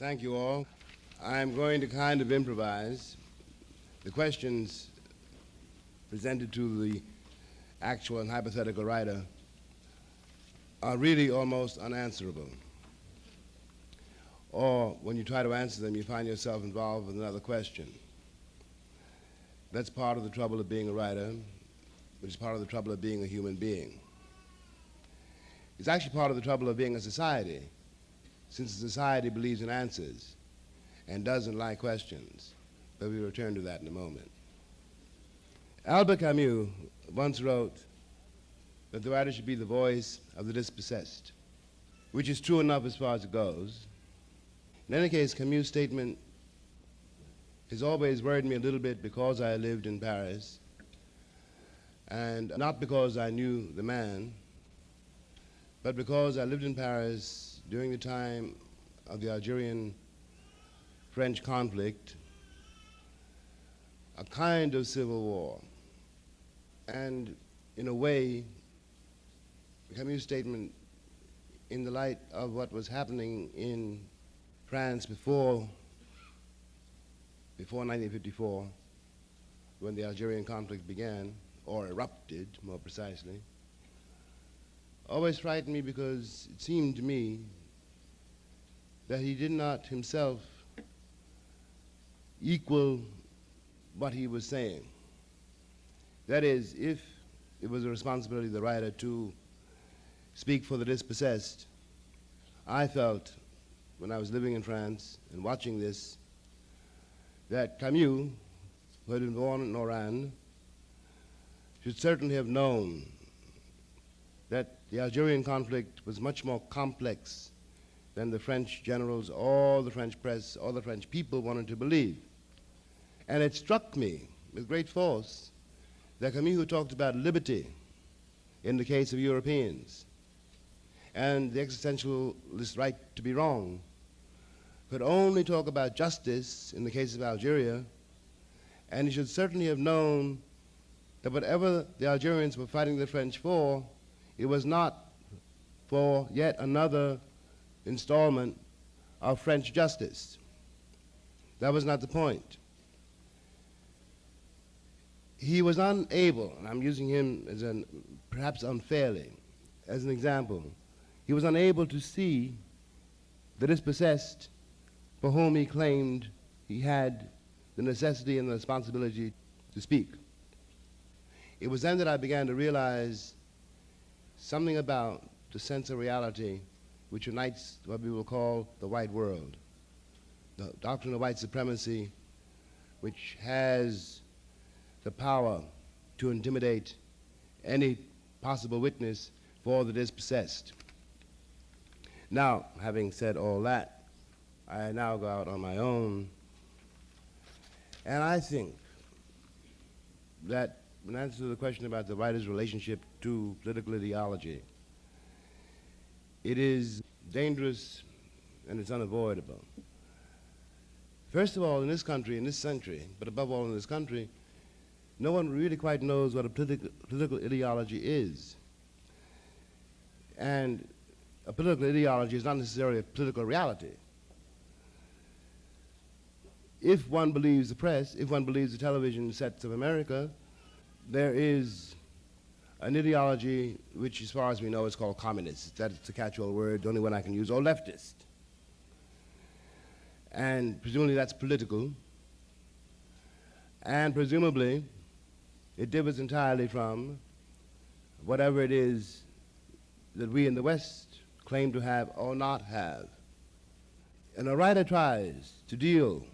Thank you all. I'm going to kind of improvise. The questions presented to the actual and hypothetical writer are really almost unanswerable. Or when you try to answer them, you find yourself involved with another question. That's part of the trouble of being a writer, which is part of the trouble of being a human being. It's actually part of the trouble of being a society, since the society believes in answers and doesn't like questions. But we'll return to that in a moment. Albert Camus once wrote that the writer should be the voice of the dispossessed, which is true enough as far as it goes. In any case, Camus' statement has always worried me a little bit because I lived in Paris, and not because I knew the man, but because I lived in Paris during the time of the Algerian-French conflict, a kind of civil war. And in a way, Camus' statement, in the light of what was happening in France before 1954, when the Algerian conflict began, or erupted, more precisely, always frightened me because it seemed to me that he did not himself equal what he was saying. That is, if it was a responsibility of the writer to speak for the dispossessed, I felt, when I was living in France and watching this, that Camus, who had been born in Oran, should certainly have known that the Algerian conflict was much more complex than the French generals or the French press or the French people wanted to believe. And it struck me with great force that Camus, who talked about liberty in the case of Europeans and the existentialist right to be wrong, could only talk about justice in the case of Algeria, and he should certainly have known that whatever the Algerians were fighting the French for, it was not for yet another installment of French justice. That was not the point. He was unable, and I'm using him as perhaps unfairly, as an example, he was unable to see the dispossessed for whom he claimed he had the necessity and the responsibility to speak. It was then that I began to realize something about the sense of reality which unites what we will call the white world, the doctrine of white supremacy, which has the power to intimidate any possible witness for the dispossessed. Now, having said all that, I now go out on my own, and I think that in answer to the question about the writer's relationship to political ideology, it is dangerous and it's unavoidable. First of all, in this country, in this century, but above all in this country, no one really quite knows what a political ideology is. And a political ideology is not necessarily a political reality. If one believes the press, if one believes the television sets of America, there is an ideology which, as far as we know, is called communist. That's a catch-all word, the only one I can use, or leftist. And presumably that's political. And presumably it differs entirely from whatever it is that we in the West claim to have or not have. And a writer tries to deal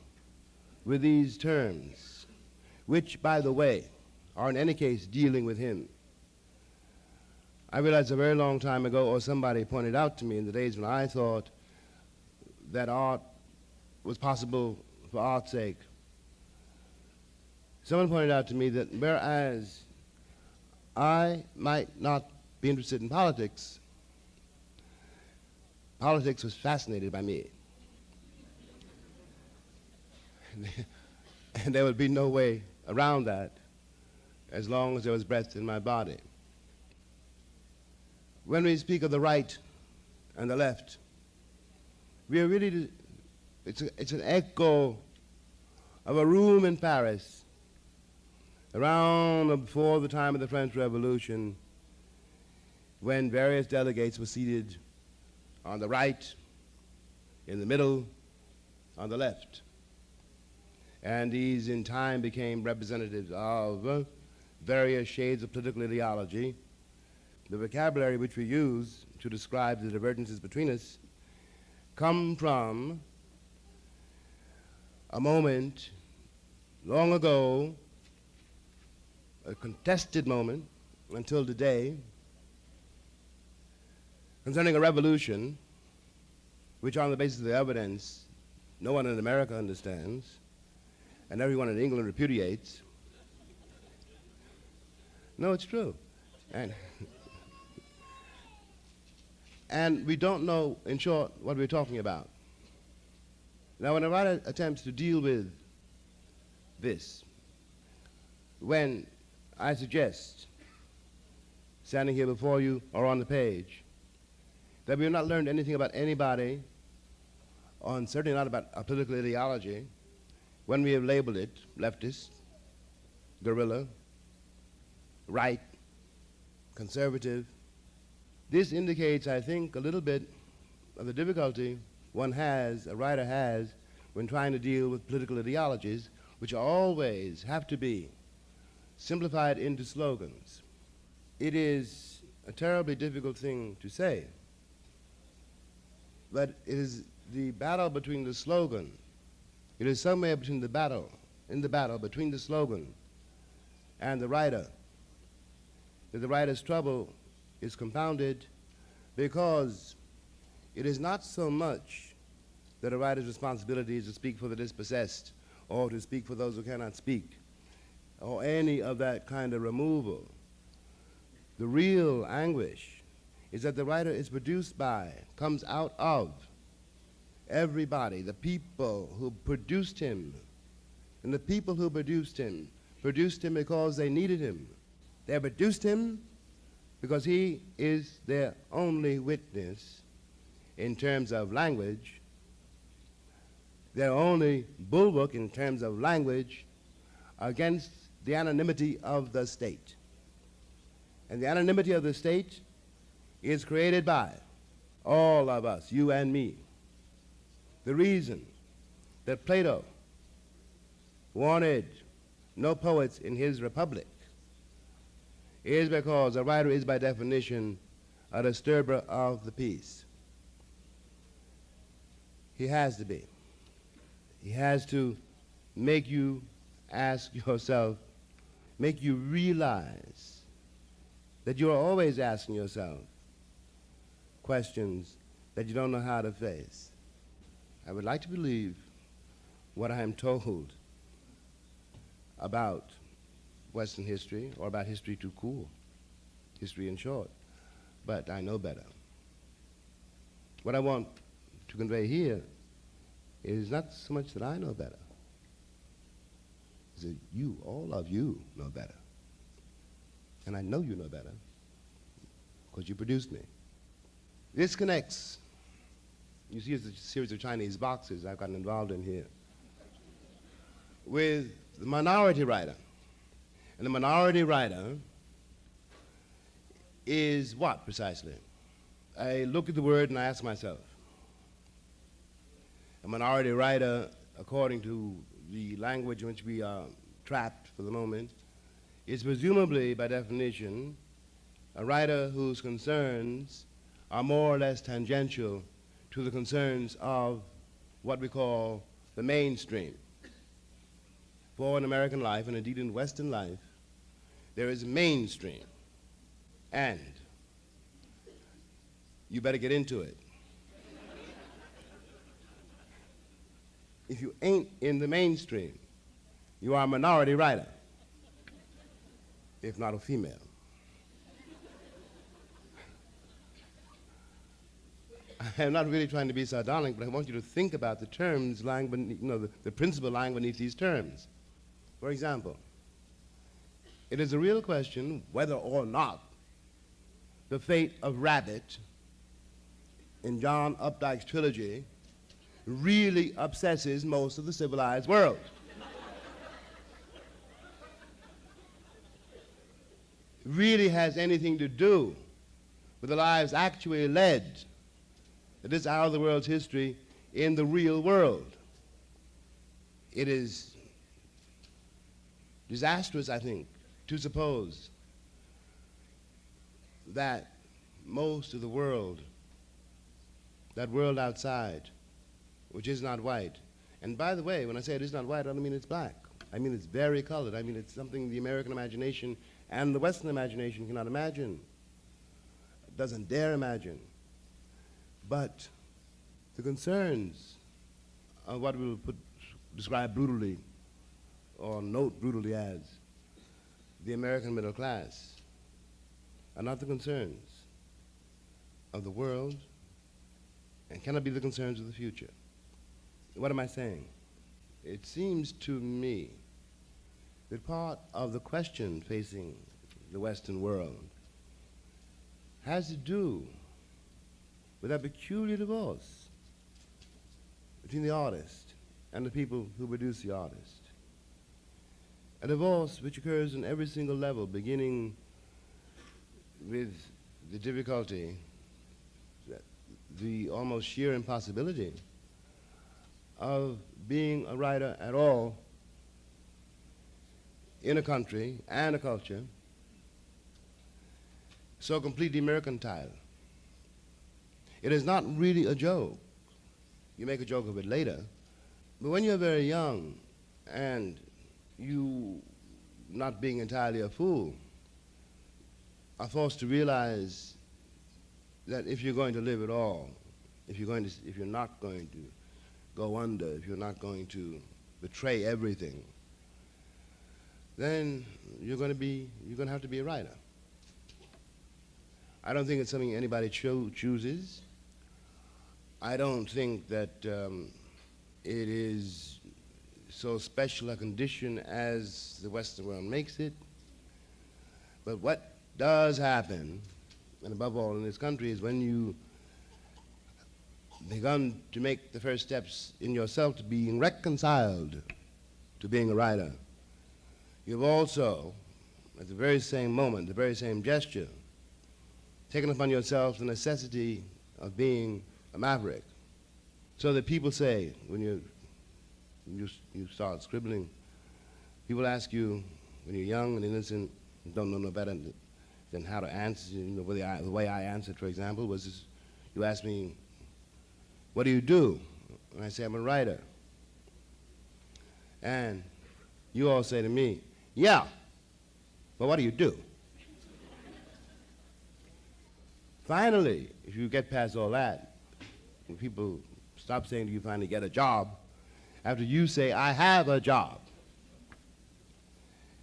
with these terms, which, by the way, are in any case dealing with him. I realized a very long time ago, or somebody pointed out to me in the days when I thought that art was possible for art's sake. Someone pointed out to me that whereas I might not be interested in politics, politics was fascinated by me. And there would be no way around that as long as there was breath in my body. When we speak of the right and the left, we are really it's an echo of a room in Paris around before the time of the French Revolution, when various delegates were seated on the right, in the middle, on the left. And these in time became representatives of various shades of political ideology. The vocabulary which we use to describe the divergences between us come from a moment long ago, a contested moment until today, concerning a revolution which, on the basis of the evidence, no one in America understands and everyone in England repudiates. No, it's true. And we don't know, in short, what we're talking about. Now, when a writer attempts to deal with this, when I suggest, standing here before you or on the page, that we have not learned anything about anybody, and certainly not about a political ideology, when we have labeled it leftist, guerrilla, right, conservative, this indicates, I think, a little bit of the difficulty a writer has, when trying to deal with political ideologies, which always have to be simplified into slogans. It is a terribly difficult thing to say, but it is the battle between the slogan. It is somewhere between the battle between the slogan and the writer, that the writer's trouble is compounded, because it is not so much that a writer's responsibility is to speak for the dispossessed or to speak for those who cannot speak or any of that kind of removal. The real anguish is that the writer is produced by, comes out of everybody, the people who produced him. And the people who produced him because they needed him. They produced him because he is their only witness in terms of language, their only bulwark in terms of language against the anonymity of the state. And the anonymity of the state is created by all of us, you and me. The reason that Plato wanted no poets in his republic is because a writer is by definition a disturber of the peace. He has to be. He has to make you ask yourself, make you realize that you are always asking yourself questions that you don't know how to face. I would like to believe what I am told about Western history, or about history too cool, history in short, but I know better. What I want to convey here is not so much that I know better, it's that you, all of you, know better. And I know you know better because you produced me. This connects, you see, it's a series of Chinese boxes I've gotten involved in here, with the minority writer. And the minority writer is what, precisely? I look at the word and I ask myself. A minority writer, according to the language in which we are trapped for the moment, is presumably, by definition, a writer whose concerns are more or less tangential to the concerns of what we call the mainstream. For in American life, and indeed in Western life, there is mainstream, and you better get into it. If you ain't in the mainstream, you are a minority writer, if not a female. I'm not really trying to be sardonic, but I want you to think about the terms lying beneath, the principle lying beneath these terms. For example, it is a real question whether or not the fate of Rabbit in John Updike's trilogy really obsesses most of the civilized world. Really has anything to do with the lives actually led at this hour of the world's history in the real world. It is disastrous, I think, to suppose that most of the world, that world outside, which is not white, and by the way, when I say it is not white, I don't mean it's black. I mean it's varicolored. I mean it's something the American imagination and the Western imagination cannot imagine, doesn't dare imagine. But the concerns of what we will describe brutally or note brutally as the American middle class are not the concerns of the world and cannot be the concerns of the future. What am I saying? It seems to me that part of the question facing the Western world has to do with that peculiar divorce between the artist and the people who produce the artist. A divorce which occurs on every single level, beginning with the difficulty, the almost sheer impossibility of being a writer at all in a country and a culture so completely mercantile. It is not really a joke. You make a joke of it later, but when you're very young and you, not being entirely a fool, are forced to realize that if you're going to live at all, if you're not going to go under, if you're not going to betray everything, then you're going to have to be a writer. I don't think it's something anybody chooses. I don't think that it is so special a condition as the Western world makes it. But what does happen, and above all in this country, is when you begun to make the first steps in yourself to being reconciled to being a writer, you've also, at the very same moment, the very same gesture, taken upon yourself the necessity of being a maverick. So that people say, when you start scribbling, people ask you, when you're young and innocent, and don't know no better than how to answer, the way I answered, for example, was this, you ask me, what do you do? And I say, I'm a writer. And you all say to me, yeah, but what do you do? Finally, if you get past all that, when people stop saying to you, finally get a job, after you say, I have a job.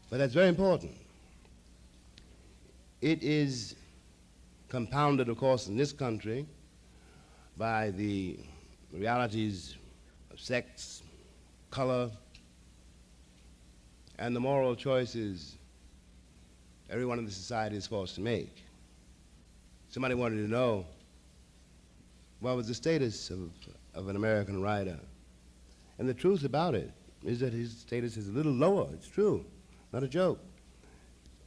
But that's very important. It is compounded, of course, in this country by the realities of sex, color, and the moral choices everyone in the society is forced to make. Somebody wanted to know what was the status of an American writer. And the truth about it is that his status is a little lower, it's true, not a joke,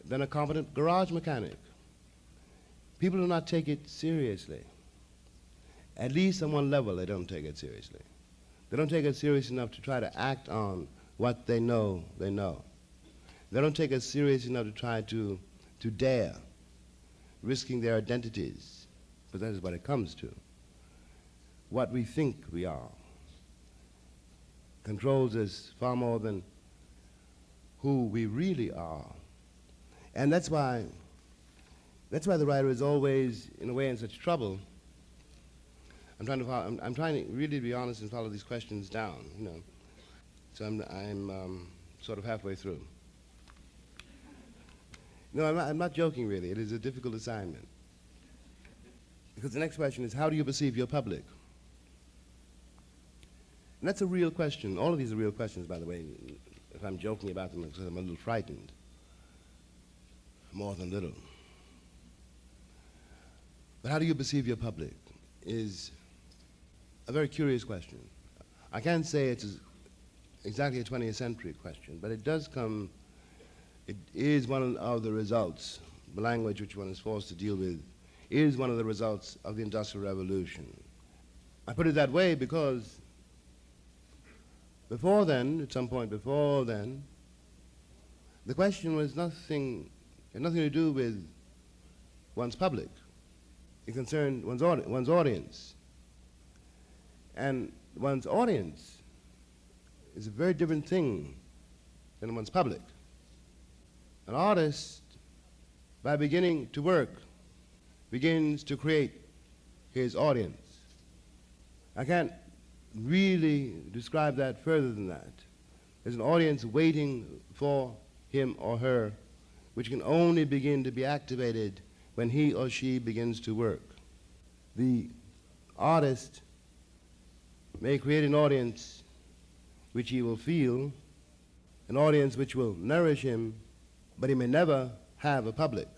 than a competent garage mechanic. People do not take it seriously. At least on one level, they don't take it seriously. They don't take it serious enough to try to act on what they know they know. They don't take it serious enough to try to dare, risking their identities, because that is what it comes to. What we think we are controls us far more than who we really are. And that's why the writer is always, in a way, in such trouble. I'm trying to really be honest and follow these questions down, you know. So I'm sort of halfway through. No, I'm not joking, really. It is a difficult assignment. Because the next question is, how do you perceive your public? And that's a real question. All of these are real questions, by the way. If I'm joking about them, because I'm a little frightened. More than little. But how do you perceive your public is a very curious question. I can't say it's exactly a 20th century question, but it does come, it is one of the results, the language which one is forced to deal with is one of the results of the Industrial Revolution. I put it that way because before then, at some point before then, the question was had nothing to do with one's public. It concerned one's audience. And one's audience is a very different thing than one's public. An artist, by beginning to work, begins to create his audience. I can't really describe that further than that. There's an audience waiting for him or her, which can only begin to be activated when he or she begins to work. The artist may create an audience which he will feel, an audience which will nourish him, but he may never have a public.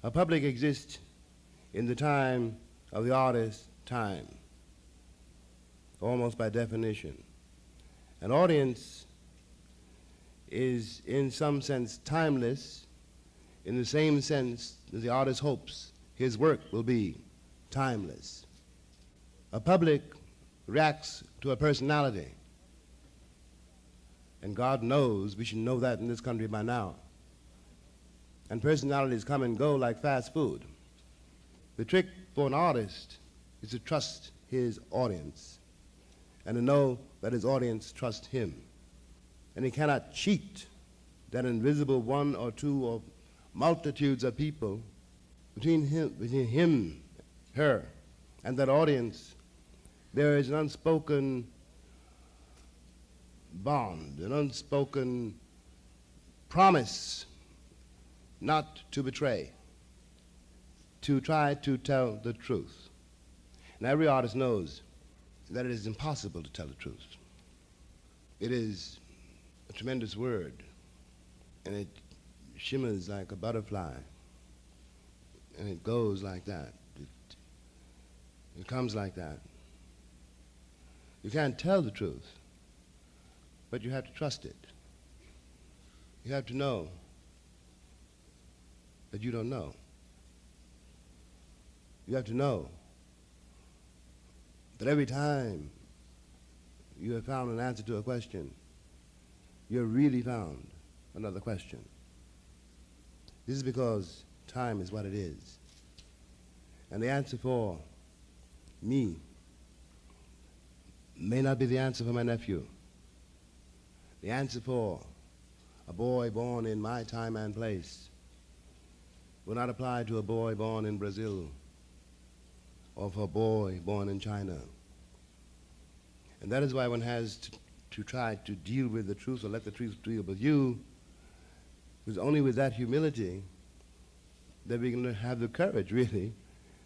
A public exists in the time of the artist's time, almost by definition. An audience is in some sense timeless, in the same sense that the artist hopes his work will be timeless. A public reacts to a personality, and God knows we should know that in this country by now. And personalities come and go like fast food. The trick for an artist is to trust his audience and to know that his audience trusts him. And he cannot cheat that invisible one or two or multitudes of people between him, her, and that audience. There is an unspoken bond, an unspoken promise not to betray, to try to tell the truth. And every artist knows that it is impossible to tell the truth. It is a tremendous word, and it shimmers like a butterfly, and it goes like that. It comes like that. You can't tell the truth, but you have to trust it. You have to know that you don't know. You have to know that every time you have found an answer to a question, you have really found another question. This is because time is what it is. And the answer for me may not be the answer for my nephew. The answer for a boy born in my time and place will not apply to a boy born in Brazil or for a boy born in China. And that is why one has to try to deal with the truth or let the truth deal with you. It's only with that humility that we can have the courage, really,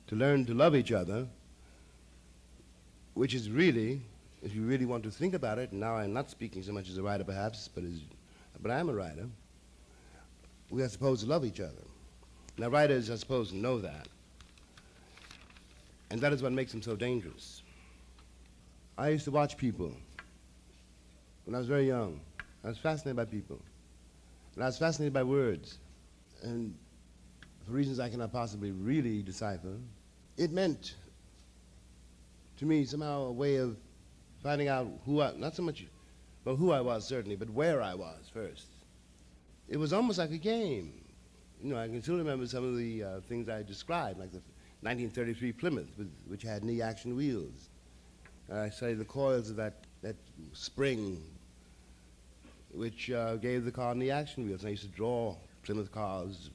to learn to love each other, which is really, if you really want to think about it, and now I'm not speaking so much as a writer perhaps, but I'm a writer, we are supposed to love each other. Now writers are supposed to know that. And that is what makes them so dangerous. I used to watch people when I was very young. I was fascinated by people. And I was fascinated by words. And for reasons I cannot possibly really decipher, it meant to me somehow a way of finding out not so much about who I was certainly, but where I was first. It was almost like a game. You know, I can still remember some of the things I described, like the 1933 Plymouth, which had knee action wheels. I studied the coils of that spring, which gave the car knee action wheels. And I used to draw Plymouth cars.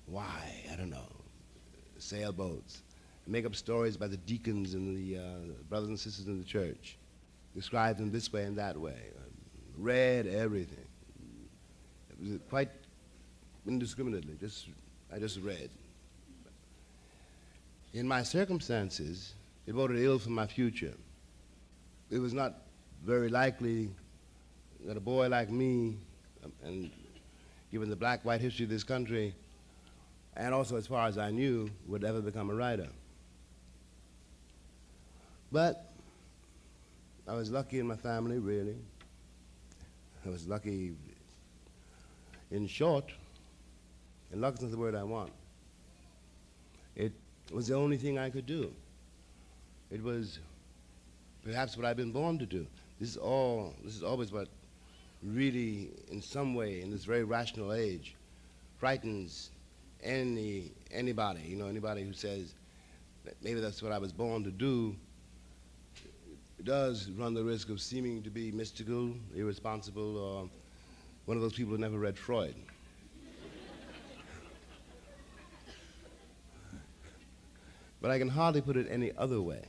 Why? I don't know. Sailboats. Make up stories by the deacons and the brothers and sisters in the church. Describe them this way and that way. Read everything. It was quite indiscriminately. I just read. In my circumstances, it boded ill for my future. It was not very likely that a boy like me, and given the black-white history of this country, and also as far as I knew, would ever become a writer. But I was lucky in my family, really. I was lucky in short, and luck is not the word I want. It was the only thing I could do. It was perhaps what I've been born to do. This is always what really, in some way, in this very rational age, frightens anybody, anybody who says that maybe that's what I was born to do, does run the risk of seeming to be mystical, irresponsible, or one of those people who never read Freud. But I can hardly put it any other way.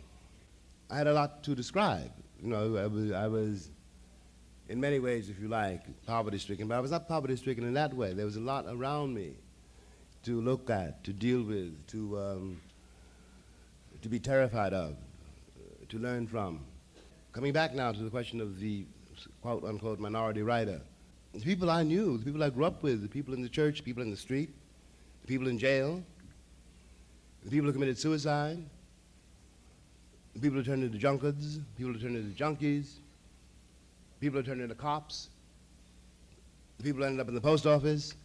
I had a lot to describe. I was, in many ways, if you like, poverty-stricken, but I was not poverty-stricken in that way. There was a lot around me to look at, to deal with, to be terrified of, to learn from. Coming back now to the question of the quote-unquote minority writer, the people I knew, the people I grew up with, the people in the church, the people in the street, the people in jail, the people who committed suicide, the people who turned into junkards, the people who turned into junkies, the people who turned into cops, the people who ended up in the post office,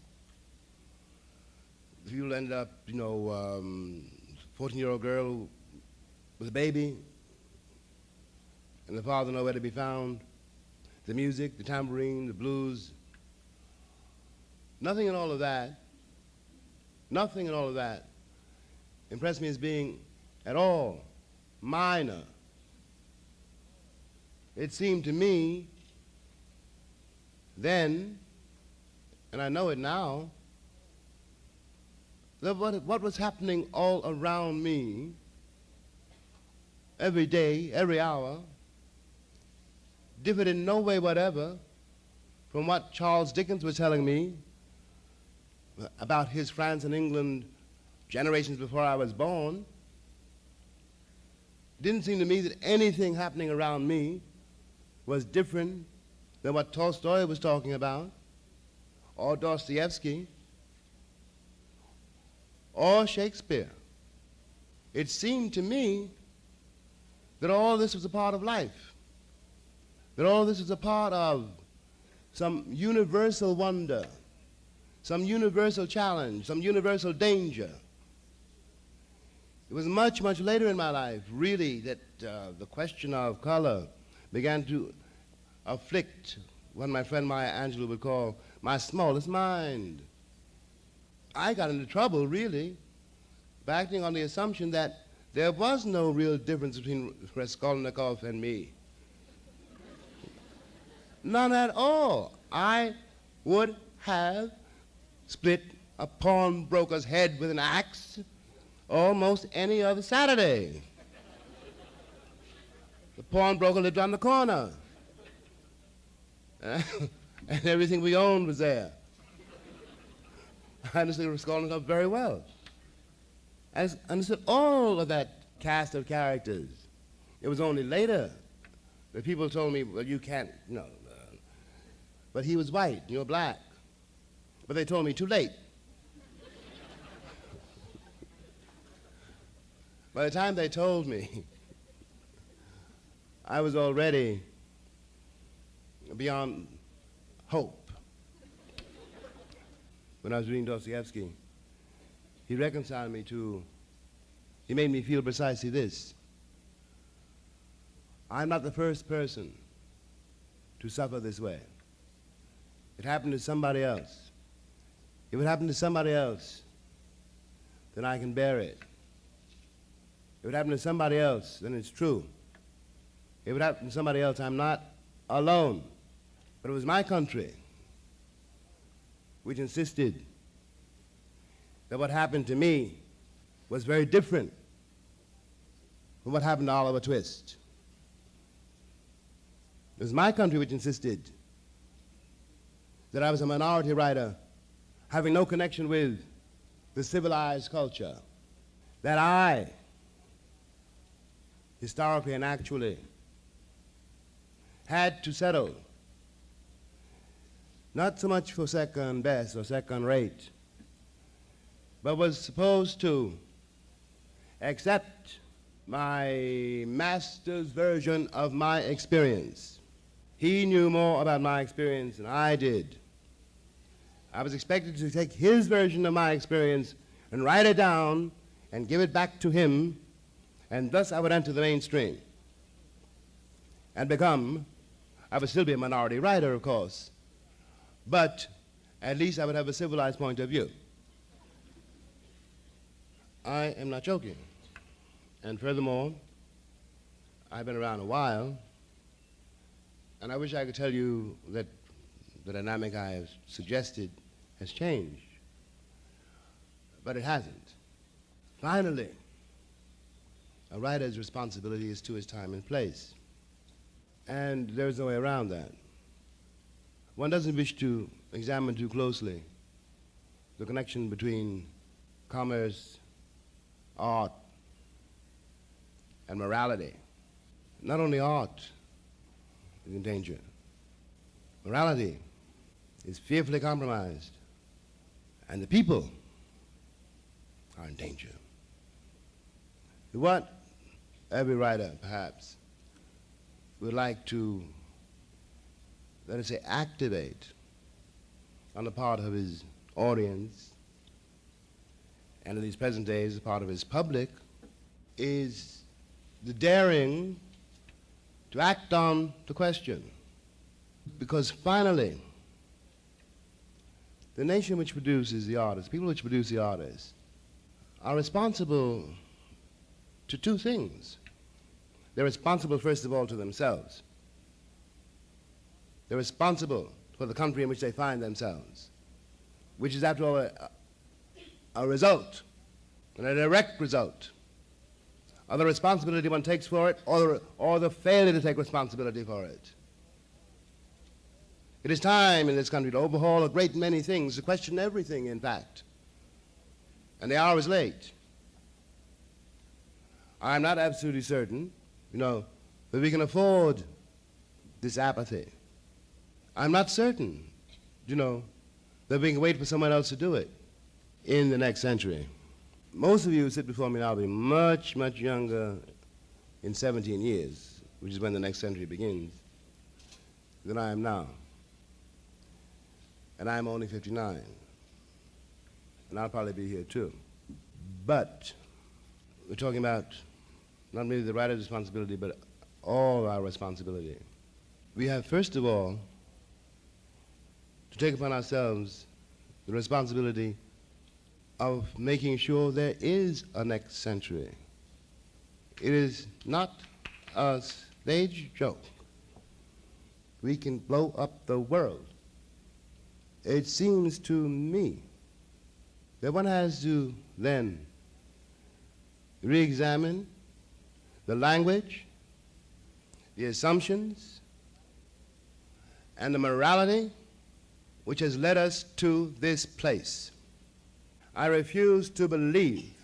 the people who ended up, 14-year-old girl with a baby, and the father nowhere to be found, the music, the tambourine, the blues. Nothing in all of that impressed me as being at all minor. It seemed to me then, and I know it now, that what was happening all around me every day, every hour, differed in no way whatever from what Charles Dickens was telling me about his France and England generations before I was born. It didn't seem to me that anything happening around me was different than what Tolstoy was talking about, or Dostoevsky, or Shakespeare. It seemed to me that all this was a part of life, that all this was a part of some universal wonder, some universal challenge, some universal danger. It was much, much later in my life, really, that the question of color began to afflict what my friend Maya Angelou would call my smallest mind. I got into trouble, really, by acting on the assumption that there was no real difference between Raskolnikov and me. None at all. I would have split a pawnbroker's head with an axe almost any other Saturday. The pawnbroker lived on the corner. And everything we owned was there. I understood Raskolnikov very well. I understood all of that cast of characters. It was only later that people told me, well, you can't, but he was white, you're black. But they told me too late. By the time they told me, I was already beyond hope. When I was reading Dostoevsky, he reconciled me to, he made me feel precisely this. I'm not the first person to suffer this way. It happened to somebody else. If it happened to somebody else, then I can bear it. If it happened to somebody else, then it's true. If it happened to somebody else, I'm not alone. But it was my country which insisted that what happened to me was very different from what happened to Oliver Twist. It was my country which insisted that I was a minority writer having no connection with the civilized culture, that I, historically and actually, had to settle not so much for second best or second rate, but was supposed to accept my master's version of my experience. He knew more about my experience than I did. I was expected to take his version of my experience and write it down and give it back to him, and thus I would enter the mainstream and become, I would still be a minority writer, of course, but at least I would have a civilized point of view. I am not joking. And furthermore, I've been around a while, and I wish I could tell you that the dynamic I have suggested has changed, but it hasn't. Finally, a writer's responsibility is to his time and place, and there's no way around that. One doesn't wish to examine too closely the connection between commerce, art, and morality. Not only art is in danger, morality is fearfully compromised, and the people are in danger. What every writer, perhaps, would like to, let us say, activate on the part of his audience, and in these present days, the part of his public, is the daring to act on the question. Because finally, the nation which produces the artists, people which produce the artists, are responsible to two things. They're responsible, first of all, to themselves. They're responsible for the country in which they find themselves, which is, after all, a result, and a direct result of the responsibility one takes for it, or the failure to take responsibility for it. It is time in this country to overhaul a great many things, to question everything, in fact. And the hour is late. I'm not absolutely certain, that we can afford this apathy. I'm not certain, that we can wait for someone else to do it in the next century. Most of you who sit before me now will be much, much younger in 17 years, which is when the next century begins, than I am now. And I'm only 59. And I'll probably be here too. But we're talking about not merely the writer's responsibility, but all our responsibility. We have, first of all, to take upon ourselves the responsibility of making sure there is a next century. It is not a stage joke. We can blow up the world. It seems to me that one has to then re-examine the language, the assumptions, and the morality which has led us to this place. I refuse to believe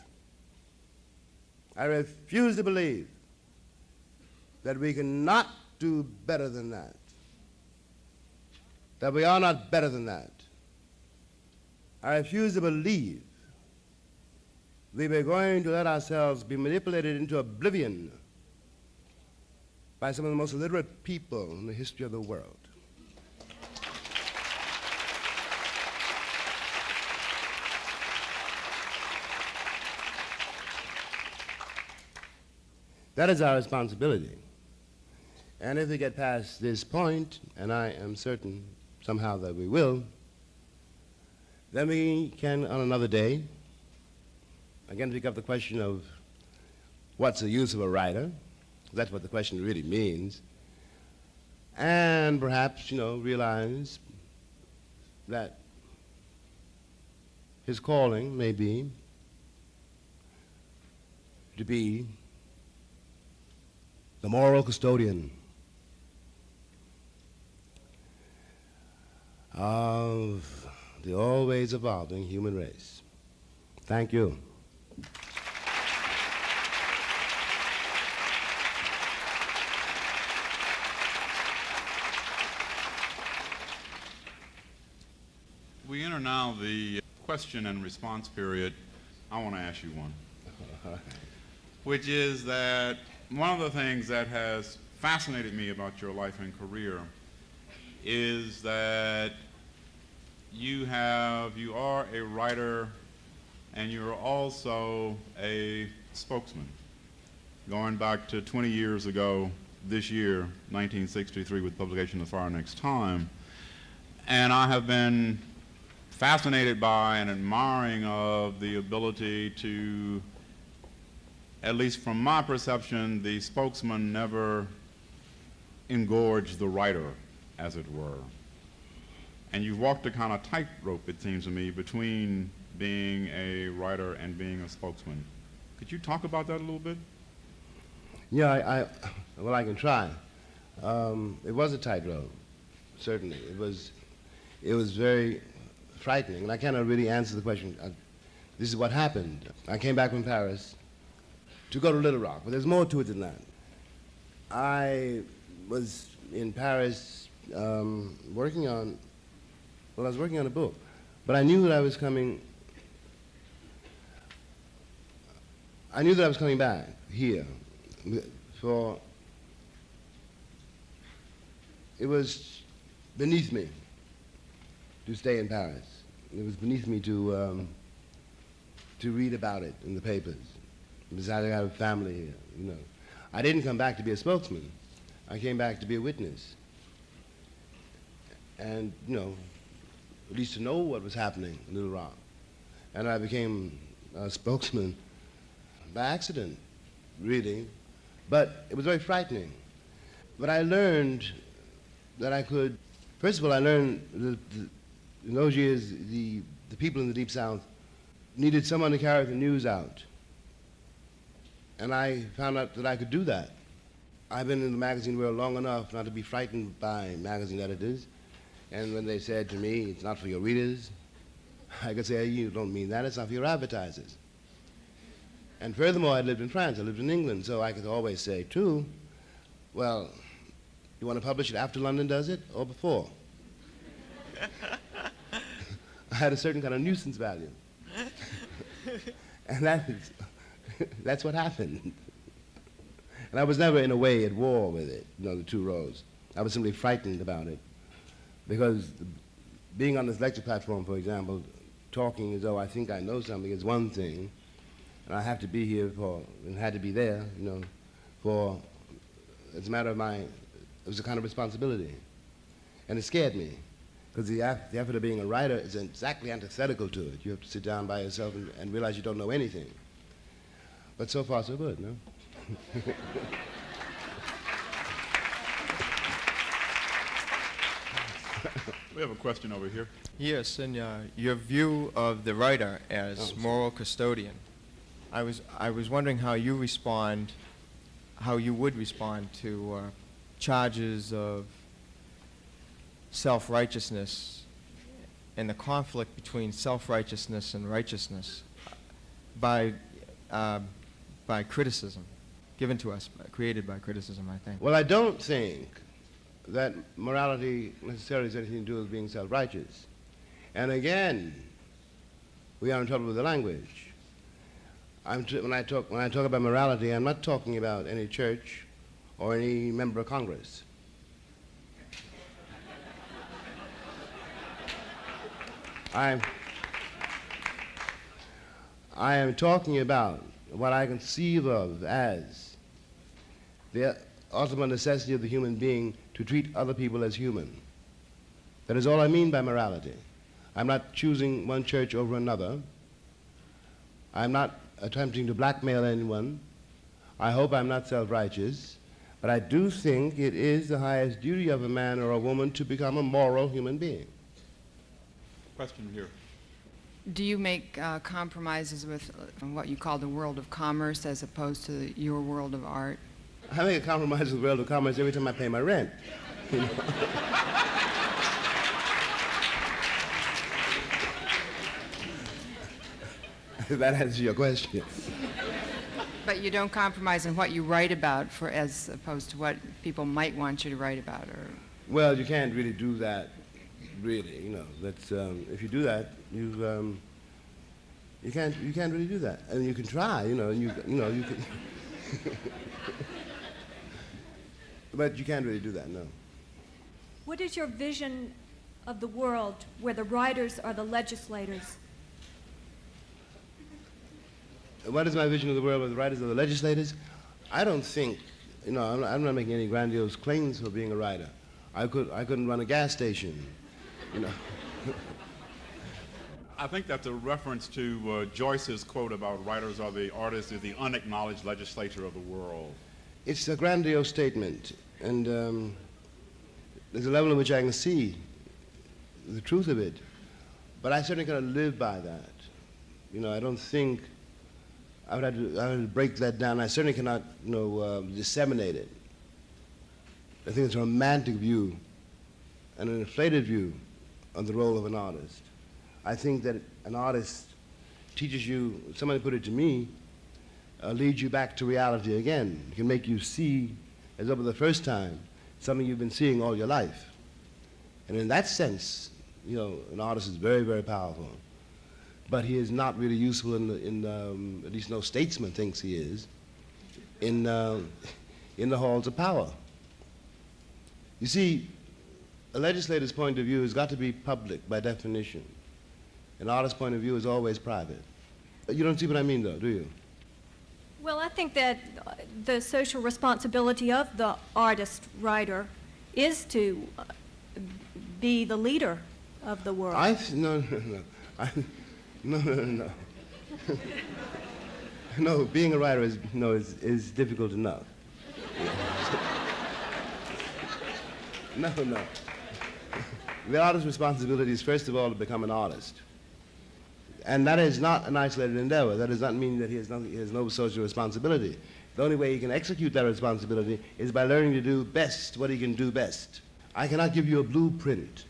that we cannot do better than that we are not better than that. I refuse to believe that we're going to let ourselves be manipulated into oblivion by some of the most illiterate people in the history of the world. That is our responsibility. And if we get past this point, and I am certain somehow that we will, then we can, on another day, again pick up the question of what's the use of a writer. That's what the question really means. And perhaps, realize that his calling may be to be the moral custodian of the always evolving human race. Thank you. We enter now the question and response period. I want to ask you one. which is that one of the things that has fascinated me about your life and career is that you are a writer and you're also a spokesman. Going back to 20 years ago, this year, 1963, with the publication of Far Next Time, and I have been fascinated by and admiring of the ability to, at least from my perception, the spokesman never engorged the writer, as it were. And you've walked a kind of tightrope, it seems to me, between being a writer and being a spokesman. Could you talk about that a little bit? Yeah, well, I can try. It was a tightrope, certainly. It was very frightening, and I cannot really answer the question. This is what happened. I came back from Paris to go to Little Rock, but there's more to it than that. I was in Paris working on a book, but I knew that I was coming back here, for it was beneath me to stay in Paris. It was beneath me to read about it in the papers. Besides, I have a family here, you know. I didn't come back to be a spokesman. I came back to be a witness. And, you know, at least to know what was happening in Little Rock. And I became a spokesman by accident, really. But it was very frightening. But I learned that I could, first of all, I learned that in those years, the people in the Deep South needed someone to carry the news out. And I found out that I could do that. I've been in the magazine world long enough not to be frightened by magazine editors. And when they said to me, it's not for your readers, I could say, you don't mean that, it's not for your advertisers. And furthermore, I lived in France, I lived in England, so I could always say, too, well, you want to publish it after London does it or before? I had a certain kind of nuisance value. And that's what happened. And I was never, in a way, at war with it, you know, the two rows. I was simply frightened about it. Because being on this lecture platform, for example, talking as though I think I know something is one thing, and I have to be here and had to be there, you know, it's a matter of it was a kind of responsibility. And it scared me, because the effort of being a writer is exactly antithetical to it. You have to sit down by yourself and realize you don't know anything. But so far, so good, no? We have a question over here. Yes, and your view of the writer as moral custodian. I was wondering how you would respond to charges of self-righteousness and the conflict between self-righteousness and righteousness by criticism given to us, created by criticism, I think. Well, I don't think that morality necessarily has anything to do with being self-righteous. And again, we are in trouble with the language. When I talk about morality, I'm not talking about any church or any member of Congress. I am talking about what I conceive of as the ultimate necessity of the human being to treat other people as human. That is all I mean by morality. I'm not choosing one church over another. I'm not attempting to blackmail anyone. I hope I'm not self-righteous. But I do think it is the highest duty of a man or a woman to become a moral human being. Question here. Do you make compromises with what you call the world of commerce as opposed to your world of art? I make a compromise with the world of commerce every time I pay my rent. You know? That answers your question. But you don't compromise in what you write about as opposed to what people might want you to write about, or? Well, you can't really do that, really. You know, that's if you do that, You can't really do that. I mean, you can try, you can. But you can't really do that, no. What is your vision of the world where the writers are the legislators? What is my vision of the world where the writers are the legislators? I don't think, I'm not making any grandiose claims for being a writer. I couldn't run a gas station, I think that's a reference to Joyce's quote about writers are the artists, is the unacknowledged legislature of the world. It's a grandiose statement, and there's a level in which I can see the truth of it, but I certainly cannot live by that. I don't think I would have to break that down. I certainly cannot, disseminate it. I think it's a romantic view and an inflated view of the role of an artist. I think that an artist teaches you, somebody put it to me, leads you back to reality again. It can make you see, as though for the first time, something you've been seeing all your life. And in that sense, an artist is very, very powerful. But he is not really useful at least no statesman thinks he is, in the halls of power. You see, a legislator's point of view has got to be public by definition. An artist's point of view is always private. You don't see what I mean, though, do you? Well, I think that the social responsibility of the artist-writer is to be the leader of the world. No. No. No, being a writer is difficult enough. No. The artist's responsibility is, first of all, to become an artist. And that is not an isolated endeavor. That does not mean that he has no social responsibility. The only way he can execute that responsibility is by learning to do best what he can do best. I cannot give you a blueprint.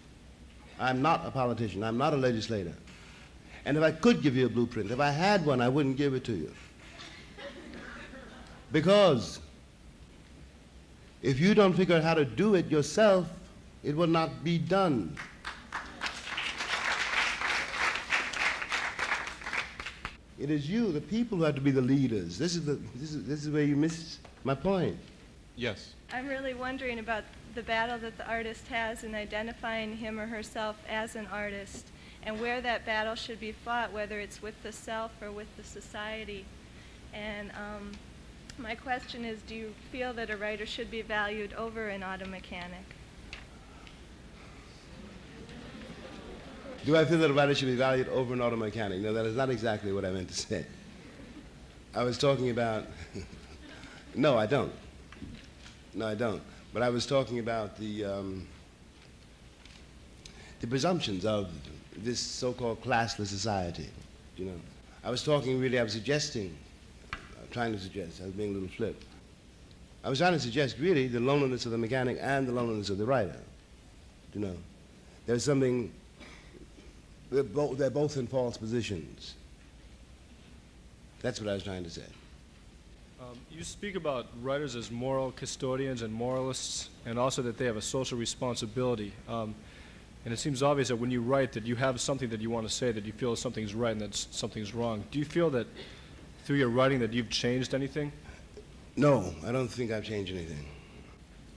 I'm not a politician. I'm not a legislator. And if I could give you a blueprint, if I had one, I wouldn't give it to you. Because if you don't figure out how to do it yourself, it will not be done. It is you, the people, who have to be the leaders. This is where you miss my point. Yes. I'm really wondering about the battle that the artist has in identifying him or herself as an artist, and where that battle should be fought, whether it's with the self or with the society. And my question is, do you feel that a writer should be valued over an auto mechanic? Do I feel that a writer should be valued over an auto mechanic? No, that is not exactly what I meant to say. I was talking about, no, I don't. No, I don't. But I was talking about the presumptions of this so-called classless society, I was suggesting, trying to suggest, I was being a little flip. I was trying to suggest, really, the loneliness of the mechanic and the loneliness of the writer, There's something, they're both in false positions. That's what I was trying to say. You speak about writers as moral custodians and moralists, and also that they have a social responsibility. And it seems obvious that when you write that you have something that you want to say, that you feel something's right and that something's wrong. Do you feel that through your writing that you've changed anything? No, I don't think I've changed anything.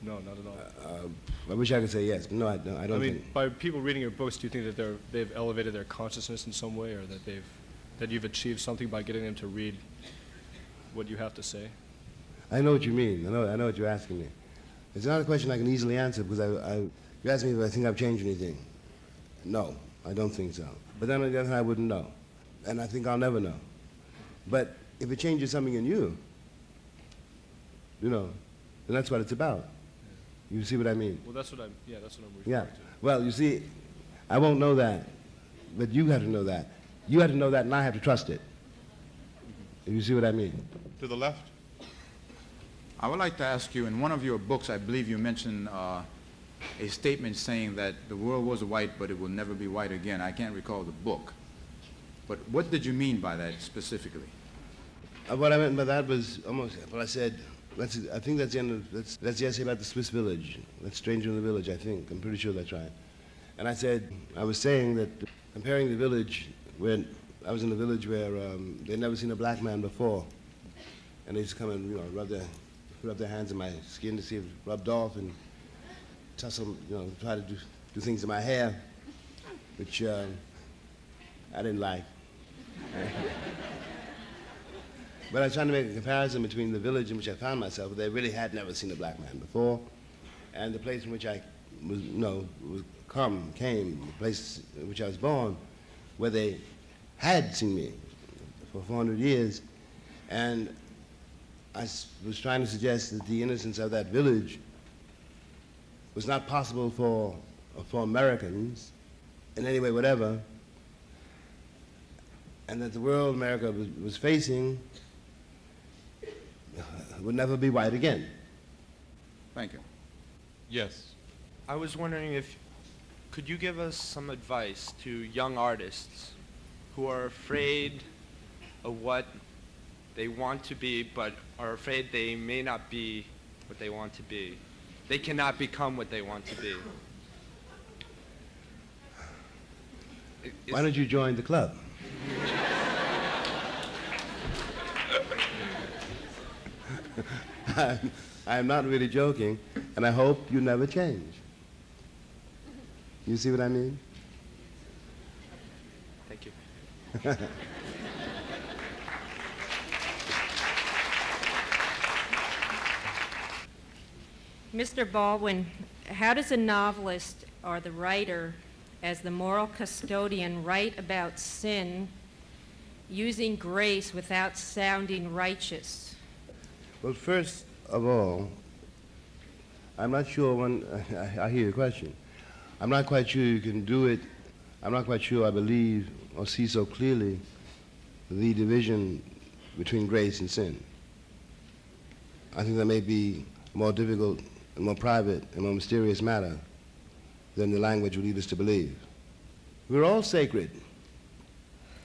No, not at all. I wish I could say yes, but no, I don't mean, think. by people reading your books, do you think that they've elevated their consciousness in some way, or that you've achieved something by getting them to read what you have to say? I know what you mean. I know what you're asking me. It's not a question I can easily answer, because you asked me if I think I've changed anything. No, I don't think so. But then on the other hand, I wouldn't know. And I think I'll never know. But if it changes something in you, then that's what it's about. You see what I mean? Well, that's what I'm referring to. Well, you see, I won't know that, but you have to know that. You have to know that, and I have to trust it. You see what I mean? To the left. I would like to ask you, in one of your books, I believe you mentioned a statement saying that the world was white, but it will never be white again. I can't recall the book. But what did you mean by that specifically? What I meant by that was almost what I said. I think that's the end of, that's the essay about the Swiss village. That's Stranger in the Village, I think. I'm pretty sure that's right. And I was saying that comparing the village where I was in a village where they'd never seen a black man before. And they used to come and, rub their hands in my skin to see if it rubbed off and tussle, try to do things to my hair, which I didn't like. But I was trying to make a comparison between the village in which I found myself, where they really had never seen a black man before, and the place in which I came, the place in which I was born, where they had seen me for 400 years. And I was trying to suggest that the innocence of that village was not possible for Americans in any way whatever, and that the world America was facing would never be white again. Thank you. Yes. I was wondering if, could you give us some advice to young artists who are afraid of what they want to be, but are afraid they may not be what they want to be? They cannot become what they want to be. Why don't you join the club? I'm not really joking, and I hope you never change. You see what I mean? Thank you. Mr. Baldwin, how does a novelist or the writer, as the moral custodian, write about sin using grace without sounding righteous? Well, first of all, I'm not sure when I hear your question. I'm not quite sure you can do it. I'm not quite sure I believe or see so clearly the division between grace and sin. I think that may be a more difficult and more private and more mysterious matter than the language would lead us to believe. We're all sacred.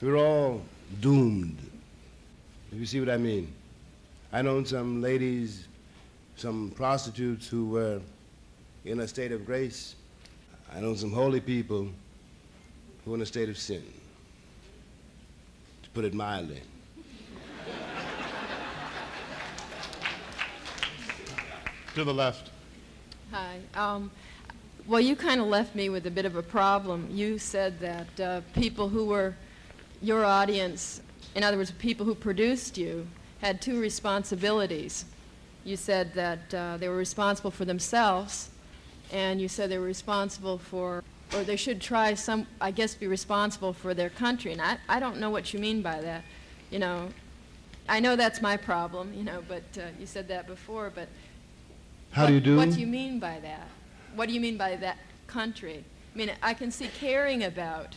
We're all doomed, if you see what I mean. I know some ladies, some prostitutes who were in a state of grace. I know some holy people who are in a state of sin, to put it mildly. To the left. Hi. Well, you kind of left me with a bit of a problem. You said that people who were your audience, in other words, people who produced you, had two responsibilities. You said that they were responsible for themselves, and you said they were responsible for, or they should try be responsible for their country. And I don't know what you mean by that. I know that's my problem, but you said that before, but How do you do? What do you mean by that? What do you mean by that country? I mean, I can see caring about,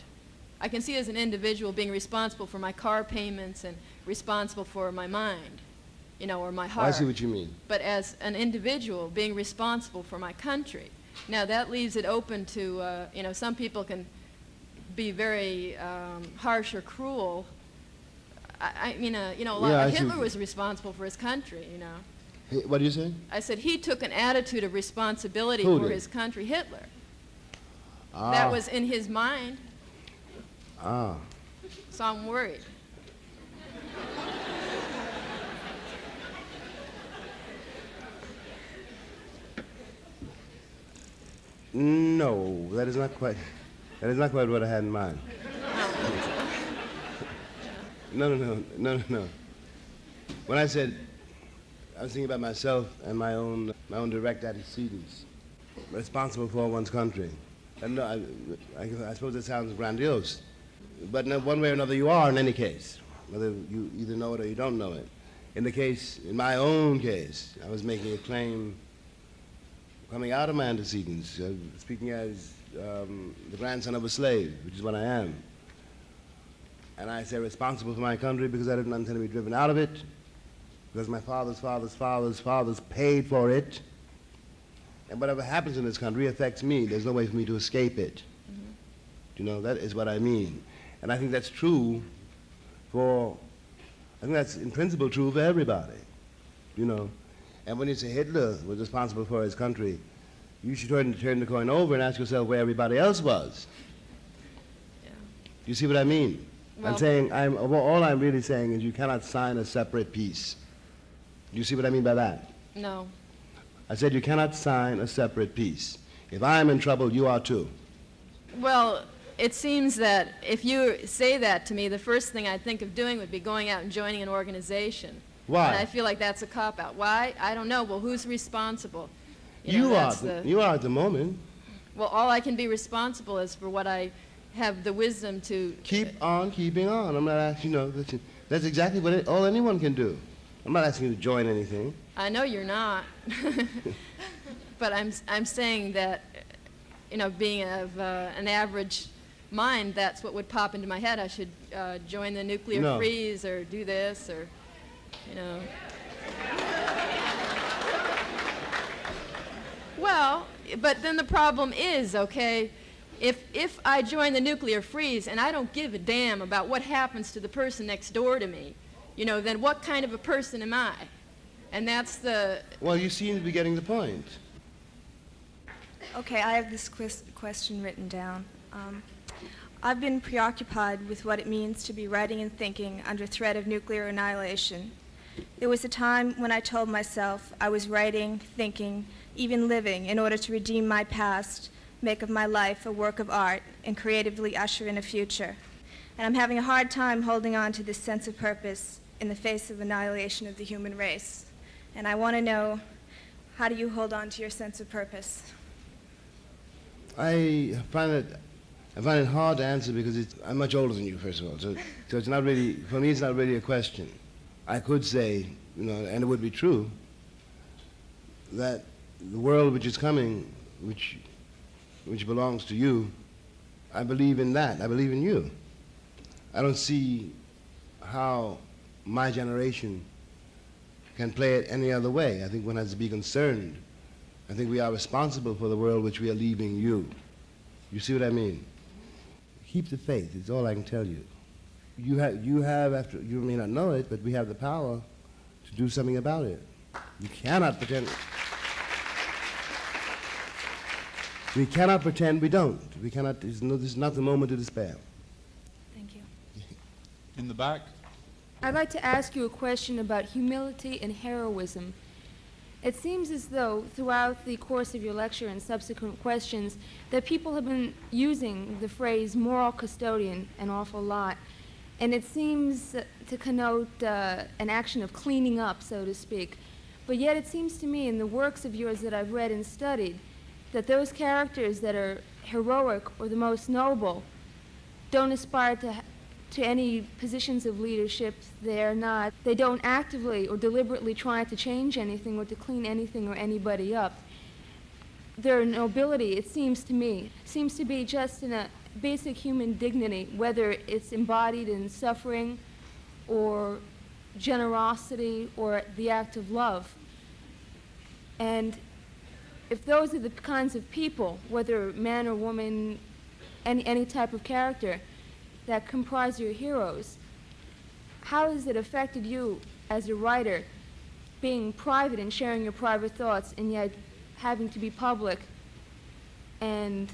I can see as an individual being responsible for my car payments and responsible for my mind, or my heart. I see what you mean. But as an individual being responsible for my country, now that leaves it open to, some people can be very harsh or cruel. Hitler was responsible for his country, What do you say? I said he took an attitude of responsibility Who for did? his country, Hitler. Ah. That was in his mind, Ah. so I'm worried. No, that is not quite what I had in mind. No. When I said I was thinking about myself and my own direct antecedents, responsible for one's country. And no, I suppose that sounds grandiose, but in one way or another you are in any case, whether you either know it or you don't know it. In my own case, I was making a claim coming out of my antecedents, speaking as the grandson of a slave, which is what I am. And I say responsible for my country because I didn't intend to be driven out of it, because my fathers paid for it, and whatever happens in this country affects me. There's no way for me to escape it. Mm-hmm. That is what I mean. And I think that's true I think that's in principle true for everybody, And when you say Hitler was responsible for his country, you should turn the coin over and ask yourself where everybody else was. Yeah. Do you see what I mean? Well, all I'm really saying is you cannot sign a separate piece. Do you see what I mean by that? no. I said you cannot sign a separate piece. If I'm in trouble, you are too. Well, it seems that if you say that to me, the first thing I'd think of doing would be going out and joining an organization. Why? And I feel like that's a cop-out. Why? I don't know. Well, who's responsible? know, You are. that's the- You are at the moment. Well, all I can be responsible is for what I have the wisdom to... Keep on keeping on. I'm not asking, that's exactly what all anyone can do. I'm not asking you to join anything. I know you're not. But I'm saying that, being of an average mind, that's what would pop into my head. I should join the nuclear No. freeze or do this or, Well, but then the problem is, okay, if I join the nuclear freeze and I don't give a damn about what happens to the person next door to me, then what kind of a person am I? And that's the... Well, you seem to be getting the point. Okay, I have this question written down. I've been preoccupied with what it means to be writing and thinking under threat of nuclear annihilation. There was a time when I told myself I was writing, thinking, even living in order to redeem my past, make of my life a work of art, and creatively usher in a future. And I'm having a hard time holding on to this sense of purpose in the face of annihilation of the human race. And I want to know, how do you hold on to your sense of purpose? I find it hard to answer because I'm much older than you, first of all. So it's not really, for me, it's not really a question. I could say, and it would be true, that the world which is coming, which belongs to you, I believe in that. I believe in you. I don't see how my generation can play it any other way. I think one has to be concerned. I think we are responsible for the world which we are leaving you. You see what I mean? Keep the faith, it's all I can tell you. You may not know it, but we have the power to do something about it. You cannot pretend. We cannot pretend we don't. We cannot, this is not the moment to despair. Thank you. In the back? I'd like to ask you a question about humility and heroism. It seems as though throughout the course of your lecture and subsequent questions that people have been using the phrase moral custodian an awful lot, and it seems to connote an action of cleaning up, so to speak. But yet it seems to me in the works of yours that I've read and studied that those characters that are heroic or the most noble don't aspire to any positions of leadership. They don't actively or deliberately try to change anything or to clean anything or anybody up. Their nobility, it seems to me, seems to be just in a basic human dignity, whether it's embodied in suffering or generosity or the act of love. And if those are the kinds of people, whether man or woman, any type of character, that comprise your heroes, how has it affected you as a writer, being private and sharing your private thoughts and yet having to be public and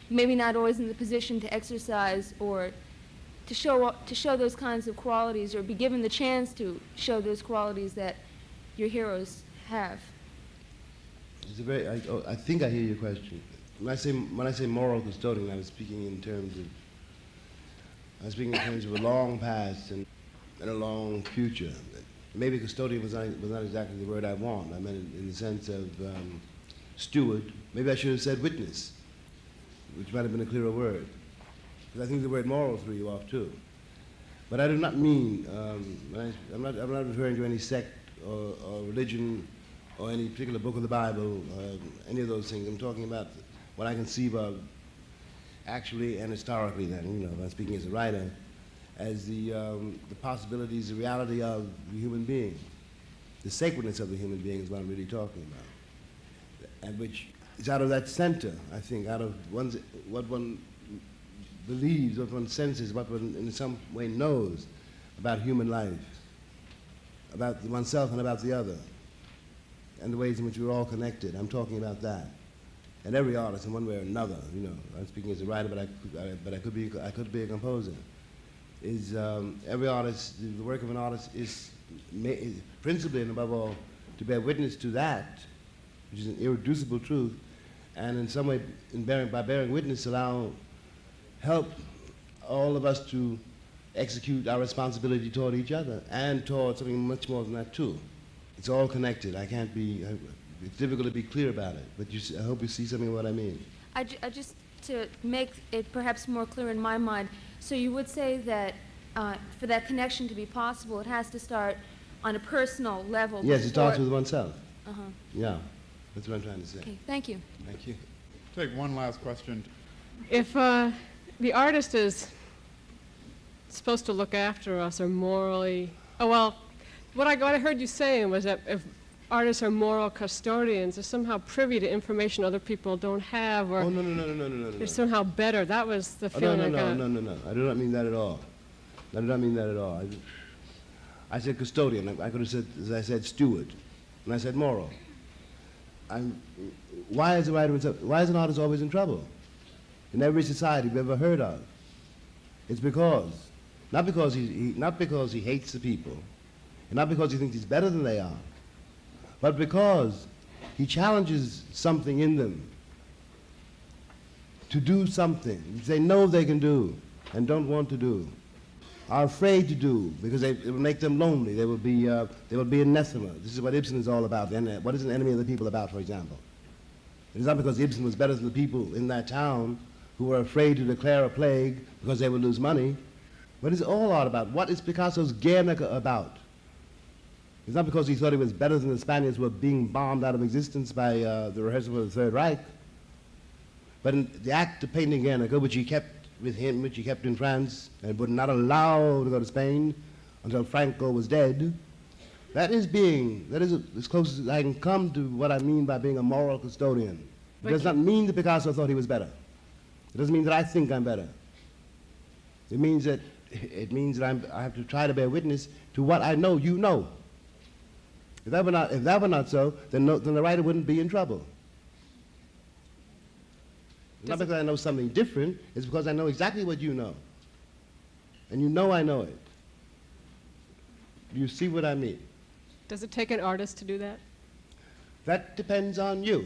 maybe not always in the position to exercise or to show those kinds of qualities or be given the chance to show those qualities that your heroes have? It's I think I hear your question. When I say moral custodian, I was speaking in terms of a long past and a long future. Maybe custodian was not exactly the word I want. I meant it in the sense of steward. Maybe I should have said witness, which might have been a clearer word. Because I think the word moral threw you off too. But I do not mean, I'm not referring to any sect or religion or any particular book of the Bible, any of those things. I'm talking about what I conceive of actually and historically then, if I'm speaking as a writer, as the possibilities, the reality of the human being. The sacredness of the human being is what I'm really talking about. And which is out of that center, I think, out of what one believes, what one senses, what one in some way knows about human life, about oneself and about the other, and the ways in which we're all connected. I'm talking about that. and every artist in one way or another, you know, I'm speaking as a writer, but I could be a composer, is every artist, the work of an artist is principally and above all to bear witness to that, which is an irreducible truth, and in some way, by bearing witness, help all of us to execute our responsibility toward each other and toward something much more than that too. It's all connected. It's difficult to be clear about it, but I hope you see something of what I mean. I just, to make it perhaps more clear in my mind, so you would say that for that connection to be possible, it has to start on a personal level. Yes, it starts with oneself. Uh-huh. Yeah, that's what I'm trying to say. Okay, thank you. Thank you. Take one last question. If the artist is supposed to look after us or morally, what I heard you saying was that if artists are moral custodians, they're somehow privy to information other people don't have, or no. they're somehow better. That was the feeling I got. No. I do not mean that at all. I do not mean that at all. I said custodian. I could have said, as I said, steward, and I said moral. Why is an artist always in trouble? In every society we've ever heard of, it's not because he hates the people, and not because he thinks he's better than they are, but because he challenges something in them to do something which they know they can do and don't want to do, are afraid to do because it will make them lonely. They will be anathema. This is what Ibsen is all about. What is an enemy of the people about, for example? It is not because Ibsen was better than the people in that town who were afraid to declare a plague because they would lose money. What is all art about? What is Picasso's Guernica about? It's not because he thought he was better than the Spaniards who were being bombed out of existence by the rehearsal of the Third Reich. But in the act of painting Guernica, which he kept with him, which he kept in France, and would not allow to go to Spain until Franco was dead, that is as close as I can come to what I mean by being a moral custodian. It does not mean that Picasso thought he was better. It doesn't mean that I think I'm better. It means that I have to try to bear witness to what I know you know. If that were not so, then the writer wouldn't be in trouble. Not because I know something different, it's because I know exactly what you know. And you know I know it. You see what I mean? Does it take an artist to do that? That depends on you.